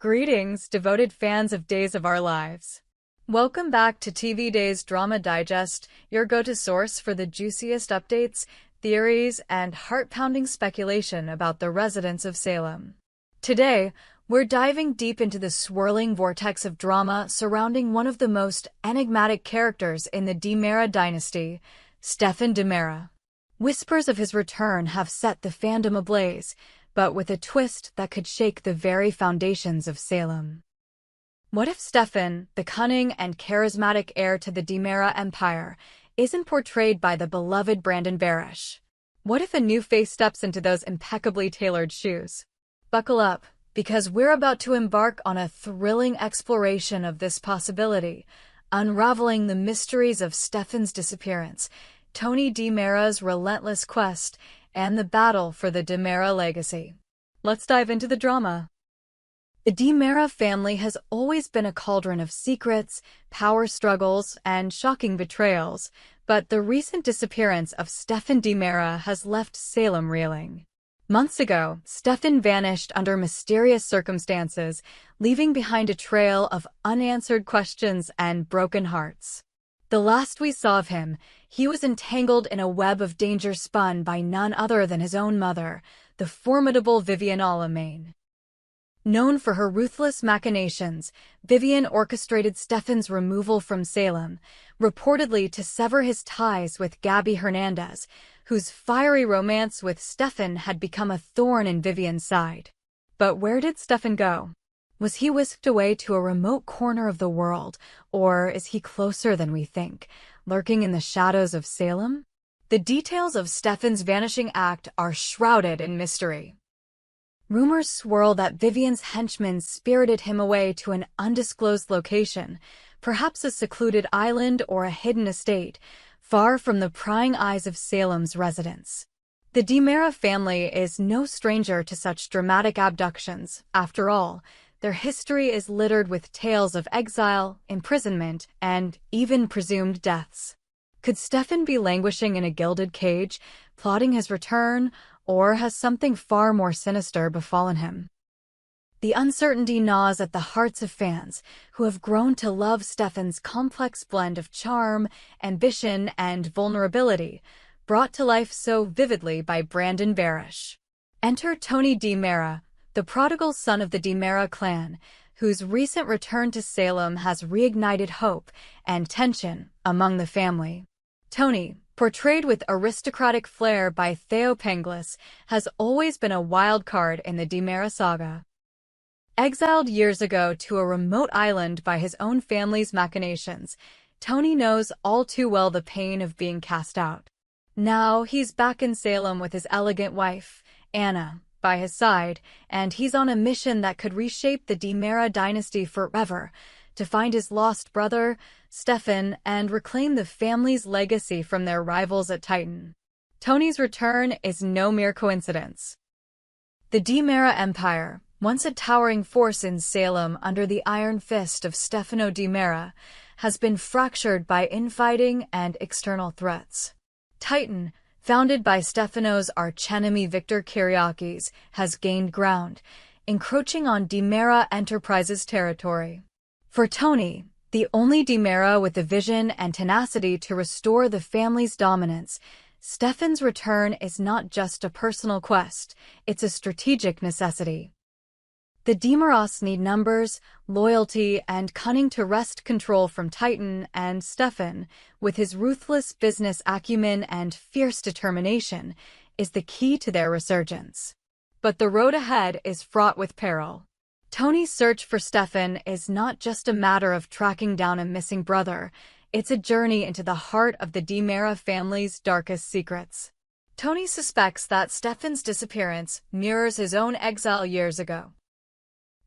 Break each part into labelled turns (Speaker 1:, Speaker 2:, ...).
Speaker 1: Greetings, devoted fans of Days of Our Lives. Welcome back to TV Days Drama Digest, your go-to source for the juiciest updates, theories, and heart-pounding speculation about the residents of Salem. Today, we're diving deep into the swirling vortex of drama surrounding one of the most enigmatic characters in the DiMera dynasty, Stefan DiMera. Whispers of his return have set the fandom ablaze, but with a twist that could shake the very foundations of Salem. What if Stefan, the cunning and charismatic heir to the DiMera empire, isn't portrayed by the beloved Barash? What if a new face steps into those impeccably tailored shoes? Buckle up, because we're about to embark on a thrilling exploration of this possibility, unraveling the mysteries of Stefan's disappearance, Tony DiMera's relentless quest, and the battle for the DiMera legacy. Let's dive into the drama. The DiMera family has always been a cauldron of secrets, power struggles, and shocking betrayals, but the recent disappearance of Stefan DiMera has left Salem reeling. Months ago, Stefan vanished under mysterious circumstances, leaving behind a trail of unanswered questions and broken hearts. The last we saw of him, he was entangled in a web of danger spun by none other than his own mother, the formidable Vivian Alamain. Known for her ruthless machinations, Vivian orchestrated Stefan's removal from Salem, reportedly to sever his ties with Gabby Hernandez, whose fiery romance with Stefan had become a thorn in Vivian's side. But where did Stefan go? Was he whisked away to a remote corner of the world, or is he closer than we think, lurking in the shadows of Salem? The details of Stefan's vanishing act are shrouded in mystery. Rumors swirl that Vivian's henchmen spirited him away to an undisclosed location, perhaps a secluded island or a hidden estate, far from the prying eyes of Salem's residents. The DiMera family is no stranger to such dramatic abductions. After all, their history is littered with tales of exile, imprisonment, and even presumed deaths. Could Stefan be languishing in a gilded cage, plotting his return, or has something far more sinister befallen him? The uncertainty gnaws at the hearts of fans, who have grown to love Stefan's complex blend of charm, ambition, and vulnerability, brought to life so vividly by Barash. Enter Tony DiMera, the prodigal son of the DiMera clan, whose recent return to Salem has reignited hope and tension among the family. Tony, portrayed with aristocratic flair by Theo Penglis, has always been a wild card in the DiMera saga. Exiled years ago to a remote island by his own family's machinations, Tony knows all too well the pain of being cast out. Now he's back in Salem with his elegant wife, Anna, by his side, and he's on a mission that could reshape the DiMera dynasty forever, to find his lost brother, Stefan, and reclaim the family's legacy from their rivals at Titan. Tony's return is no mere coincidence. The DiMera Empire, once a towering force in Salem under the iron fist of Stefano DiMera, has been fractured by infighting and external threats. Titan, founded by Stefano's archenemy Victor Kyriakis, has gained ground, encroaching on DiMera Enterprises' territory. For Tony, the only DiMera with the vision and tenacity to restore the family's dominance, Stefan's return is not just a personal quest, it's a strategic necessity. The DiMeras need numbers, loyalty, and cunning to wrest control from Titan, and Stefan, with his ruthless business acumen and fierce determination, is the key to their resurgence. But the road ahead is fraught with peril. Tony's search for Stefan is not just a matter of tracking down a missing brother, it's a journey into the heart of the DiMera family's darkest secrets. Tony suspects that Stefan's disappearance mirrors his own exile years ago.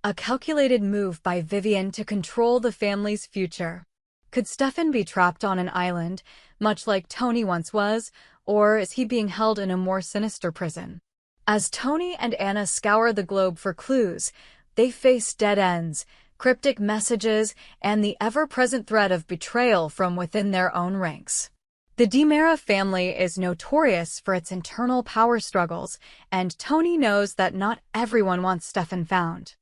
Speaker 1: A calculated move by Vivian to control the family's future. Could Stefan be trapped on an island, much like Tony once was, or is he being held in a more sinister prison? As Tony and Anna scour the globe for clues, they face dead ends, cryptic messages, and the ever-present threat of betrayal from within their own ranks. The DiMera family is notorious for its internal power struggles, and Tony knows that not everyone wants Stefan found.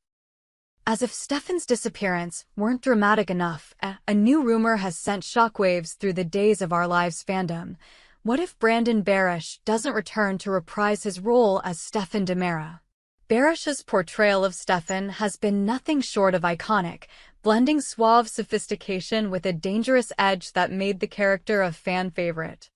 Speaker 1: As if Stefan's disappearance weren't dramatic enough, a new rumor has sent shockwaves through the Days of Our Lives fandom. What if Brandon Barash doesn't return to reprise his role as Stefan DiMera? Barash's portrayal of Stefan has been nothing short of iconic, blending suave sophistication with a dangerous edge that made the character a fan favorite.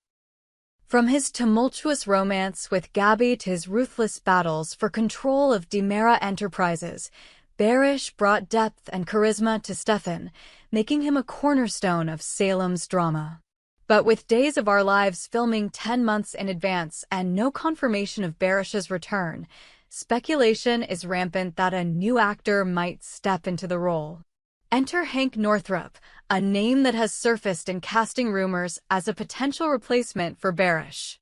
Speaker 1: From his tumultuous romance with Gabby to his ruthless battles for control of DiMera Enterprises, Barash brought depth and charisma to Stefan, making him a cornerstone of Salem's drama. But with Days of Our Lives filming 10 months in advance and no confirmation of Barash's return, speculation is rampant that a new actor might step into the role. Enter Hank Northrop, a name that has surfaced in casting rumors as a potential replacement for Barash.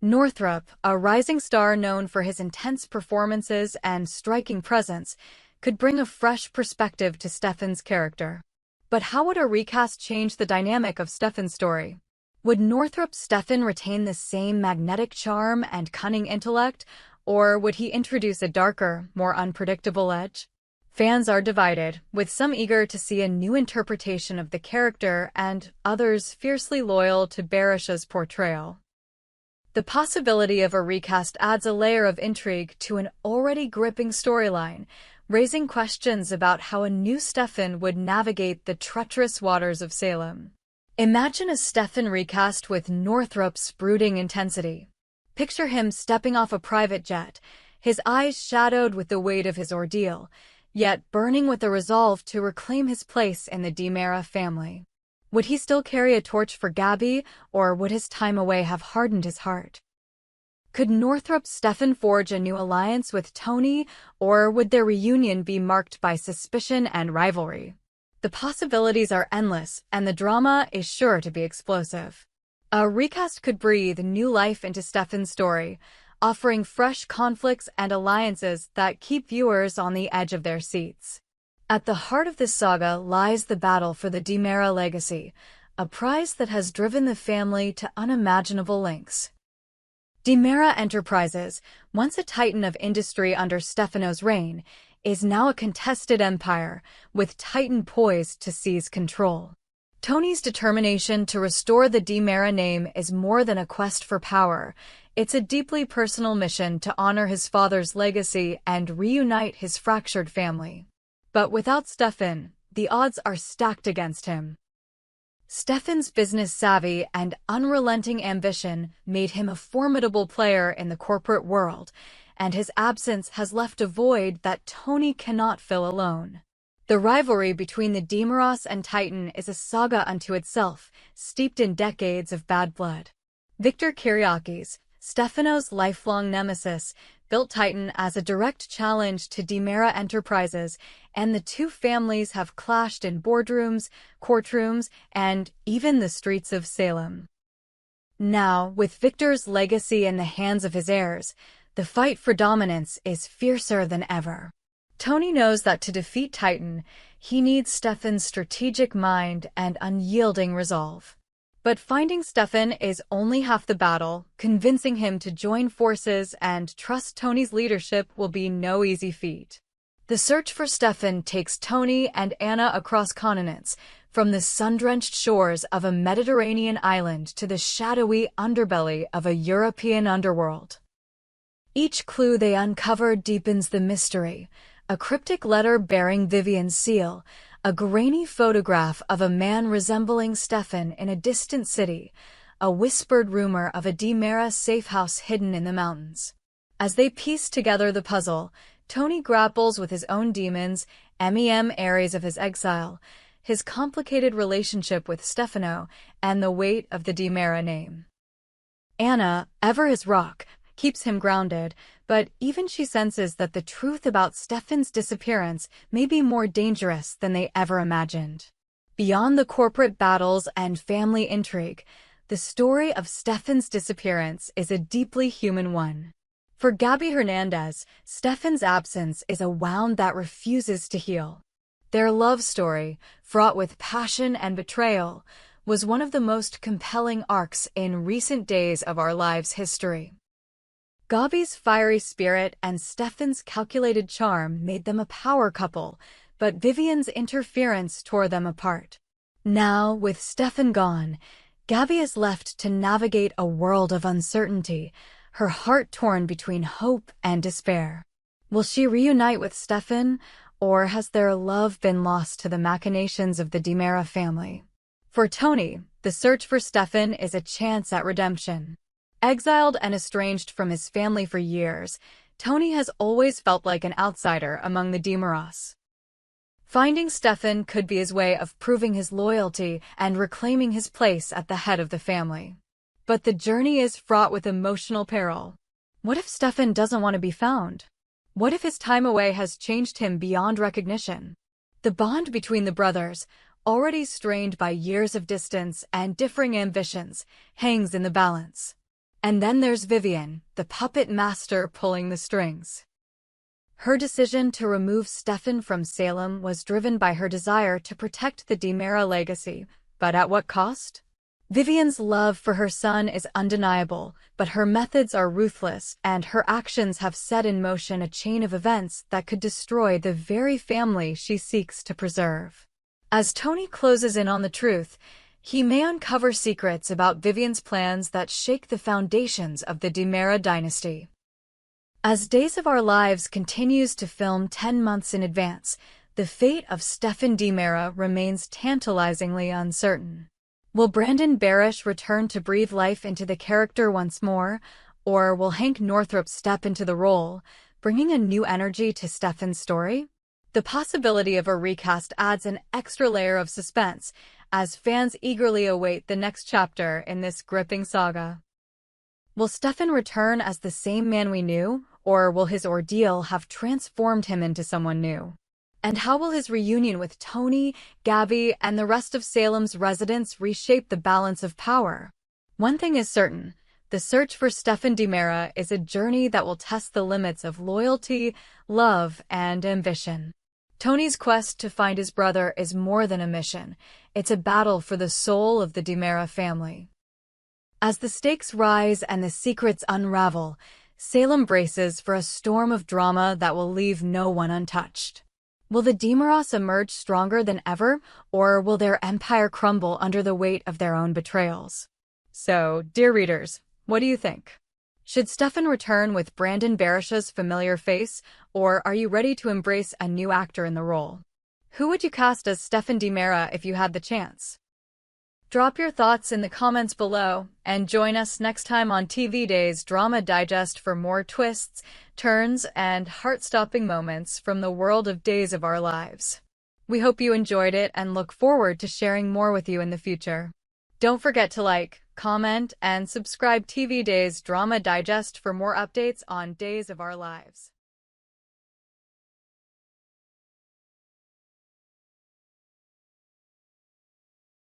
Speaker 1: Northrop, a rising star known for his intense performances and striking presence, could bring a fresh perspective to Stefan's character. But how would a recast change the dynamic of Stefan's story? Would Northrop's Stefan retain the same magnetic charm and cunning intellect, or would he introduce a darker, more unpredictable edge? Fans are divided, with some eager to see a new interpretation of the character and others fiercely loyal to Barash's portrayal. The possibility of a recast adds a layer of intrigue to an already gripping storyline, raising questions about how a new Stefan would navigate the treacherous waters of Salem. Imagine a Stefan recast with Northrop's brooding intensity. Picture him stepping off a private jet, his eyes shadowed with the weight of his ordeal, yet burning with a resolve to reclaim his place in the DiMera family. Would he still carry a torch for Gabby, or would his time away have hardened his heart? Could Northrop's Stefan forge a new alliance with Tony, or would their reunion be marked by suspicion and rivalry? The possibilities are endless, and the drama is sure to be explosive. A recast could breathe new life into Stefan's story, offering fresh conflicts and alliances that keep viewers on the edge of their seats. At the heart of this saga lies the battle for the DiMera legacy, a prize that has driven the family to unimaginable lengths. DiMera Enterprises, once a titan of industry under Stefano's reign, is now a contested empire, with Titan poised to seize control. Tony's determination to restore the DiMera name is more than a quest for power. It's a deeply personal mission to honor his father's legacy and reunite his fractured family. But without Stefan, the odds are stacked against him. Stefan's business savvy and unrelenting ambition made him a formidable player in the corporate world, and his absence has left a void that Tony cannot fill alone. The rivalry between the DiMeras and Titan is a saga unto itself, steeped in decades of bad blood. Victor Kiriakis, Stefano's lifelong nemesis, built Titan as a direct challenge to DiMera Enterprises, and the two families have clashed in boardrooms, courtrooms, and even the streets of Salem. Now, with Victor's legacy in the hands of his heirs, the fight for dominance is fiercer than ever. Tony knows that to defeat Titan, he needs Stefan's strategic mind and unyielding resolve. But finding Stefan is only half the battle. Convincing him to join forces and trust Tony's leadership will be no easy feat. The search for Stefan takes Tony and Anna across continents, from the sun-drenched shores of a Mediterranean island to the shadowy underbelly of a European underworld. Each clue they uncover deepens the mystery. A cryptic letter bearing Vivian's seal, a grainy photograph of a man resembling Stefan in a distant city, a whispered rumor of a DiMera safe house hidden in the mountains. As they piece together the puzzle, Tony grapples with his own demons, areas of his exile, his complicated relationship with Stefano, and the weight of the DiMera name. Anna, ever his rock, keeps him grounded, but even she senses that the truth about Stefan's disappearance may be more dangerous than they ever imagined. Beyond the corporate battles and family intrigue, the story of Stefan's disappearance is a deeply human one. For Gabby Hernandez, Stefan's absence is a wound that refuses to heal. Their love story, fraught with passion and betrayal, was one of the most compelling arcs in recent Days of Our Lives history. Gabi's fiery spirit and Stefan's calculated charm made them a power couple, but Vivian's interference tore them apart. Now, with Stefan gone, Gabi is left to navigate a world of uncertainty, her heart torn between hope and despair. Will she reunite with Stefan, or has their love been lost to the machinations of the DiMera family? For Tony, the search for Stefan is a chance at redemption. Exiled and estranged from his family for years, Tony has always felt like an outsider among the DiMeras. Finding Stefan could be his way of proving his loyalty and reclaiming his place at the head of the family. But the journey is fraught with emotional peril. What if Stefan doesn't want to be found? What if his time away has changed him beyond recognition? The bond between the brothers, already strained by years of distance and differing ambitions, hangs in the balance. And then there's Vivian, the puppet master pulling the strings. Her decision to remove Stefan from Salem was driven by her desire to protect the DiMera legacy, but at what cost? Vivian's love for her son is undeniable, but her methods are ruthless, and her actions have set in motion a chain of events that could destroy the very family she seeks to preserve. As Tony closes in on the truth, he may uncover secrets about Vivian's plans that shake the foundations of the DiMera dynasty. As Days of Our Lives continues to film 10 months in advance, the fate of Stefan DiMera remains tantalizingly uncertain. Will Brandon Barash return to breathe life into the character once more, or will Hank Northrup step into the role, bringing a new energy to Stefan's story? The possibility of a recast adds an extra layer of suspense, as fans eagerly await the next chapter in this gripping saga. Will Stefan return as the same man we knew, or will his ordeal have transformed him into someone new? And how will his reunion with Tony, Gabi, and the rest of Salem's residents reshape the balance of power? One thing is certain, the search for Stefan DiMera is a journey that will test the limits of loyalty, love, and ambition. Tony's quest to find his brother is more than a mission, it's a battle for the soul of the DiMera family. As the stakes rise and the secrets unravel, Salem braces for a storm of drama that will leave no one untouched. Will the DiMeras emerge stronger than ever, or will their empire crumble under the weight of their own betrayals? So, dear readers, what do you think? Should Stefan return with Brandon Barash's familiar face, or are you ready to embrace a new actor in the role? Who would you cast as Stefan DiMera if you had the chance? Drop your thoughts in the comments below, and join us next time on TV Days Drama Digest for more twists, turns, and heart-stopping moments from the world of Days of Our Lives. We hope you enjoyed it and look forward to sharing more with you in the future. Don't forget to like, comment, and subscribe TV Days Drama Digest for more updates on Days of Our Lives.